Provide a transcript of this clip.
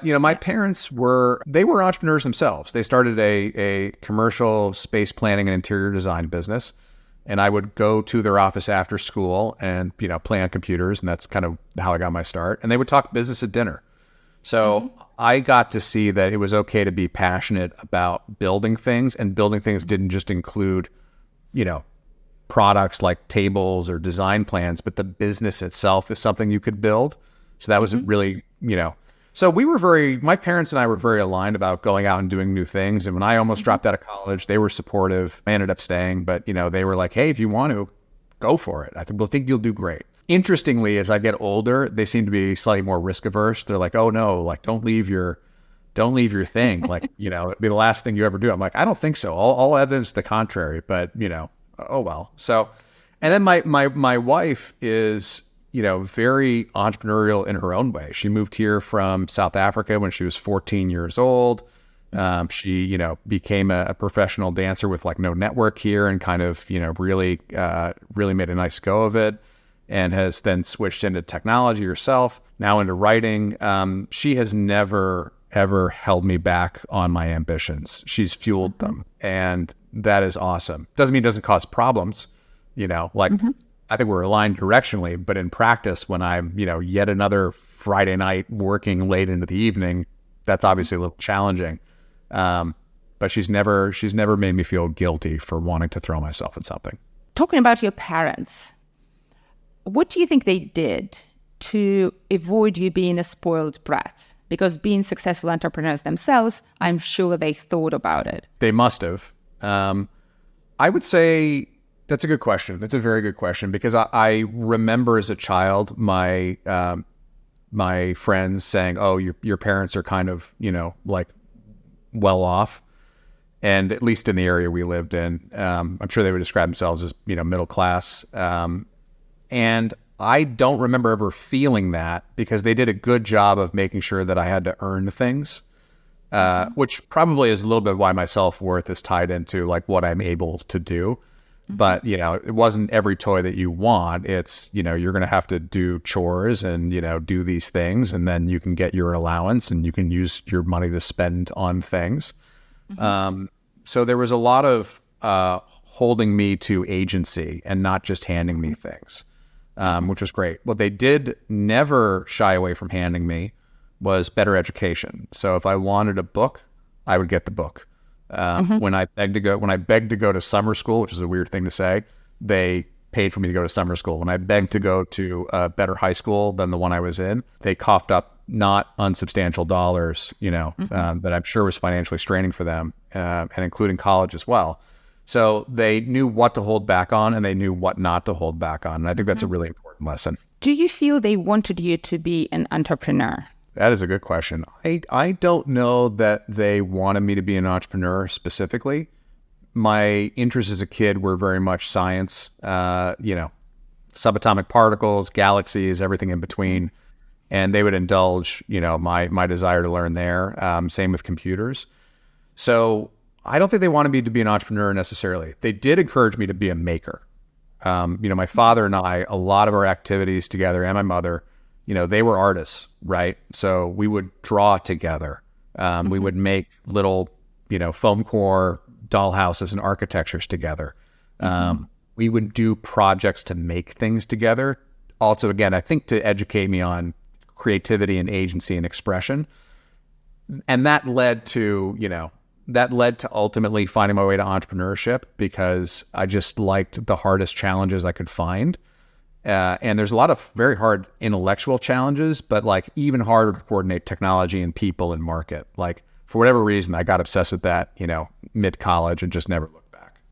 My parents they were entrepreneurs themselves. They started a commercial space planning and interior design business. And I would go to their office after school and, play on computers. And that's kind of how I got my start. And they would talk business at dinner. So I got to see that it was okay to be passionate about building things, and building things didn't just include, products like tables or design plans, but the business itself is something you could build. So that was really, so my parents and I were very aligned about going out and doing new things. And when I almost dropped out of college, they were supportive. I ended up staying, but they were like, hey, if you want to, go for it. I think you'll do great. Interestingly, as I get older, they seem to be slightly more risk averse. They're like, oh no, like don't leave your thing. Like, it'd be the last thing you ever do. I'm like, I don't think so. All evidence to the contrary, but oh well. So, and then my wife is, very entrepreneurial in her own way. She moved here from South Africa when she was 14 years old. She, became a professional dancer with like no network here, and kind of, really made a nice go of it, and has then switched into technology herself, now into writing. She has never, ever held me back on my ambitions. She's fueled them, and that is awesome. Doesn't mean it doesn't cause problems, I think we're aligned directionally, but in practice, when I'm, yet another Friday night working late into the evening, that's obviously a little challenging. But she's never made me feel guilty for wanting to throw myself at something. Talking about your parents, what do you think they did to avoid you being a spoiled brat? Because being successful entrepreneurs themselves, I'm sure they thought about it. They must have. I would say that's a good question. That's a very good question, because I remember as a child, my friends saying, oh, your parents are kind of, like well off. And at least in the area we lived in, I'm sure they would describe themselves as, middle class. And I don't remember ever feeling that, because they did a good job of making sure that I had to earn things, which probably is a little bit why my self-worth is tied into like what I'm able to do. But, it wasn't every toy that you want. It's, you're going to have to do chores and, do these things, and then you can get your allowance and you can use your money to spend on things. So there was a lot of holding me to agency and not just handing me things, which was great. What they did never shy away from handing me was better education. So if I wanted a book, I would get the book. When I begged to go to summer school, which is a weird thing to say, they paid for me to go to summer school. When I begged to go to a better high school than the one I was in, they coughed up not unsubstantial dollars, that I'm sure was financially straining for them, and including college as well. So they knew what to hold back on, and they knew what not to hold back on. And I think that's a really important lesson. Do you feel they wanted you to be an entrepreneur? That is a good question. I don't know that they wanted me to be an entrepreneur specifically. My interests as a kid were very much science, subatomic particles, galaxies, everything in between. And they would indulge, my desire to learn there. Same with computers. So I don't think they wanted me to be an entrepreneur necessarily. They did encourage me to be a maker. My father and I, a lot of our activities together, and my mother, they were artists, right? So we would draw together. We would make little, foam core dollhouses and architectures together. We would do projects to make things together. Also, again, I think to educate me on creativity and agency and expression. And that led to ultimately finding my way to entrepreneurship, because I just liked the hardest challenges I could find. And there's a lot of very hard intellectual challenges, but like even harder to coordinate technology and people and market. Like for whatever reason, I got obsessed with that, mid-college and just never looked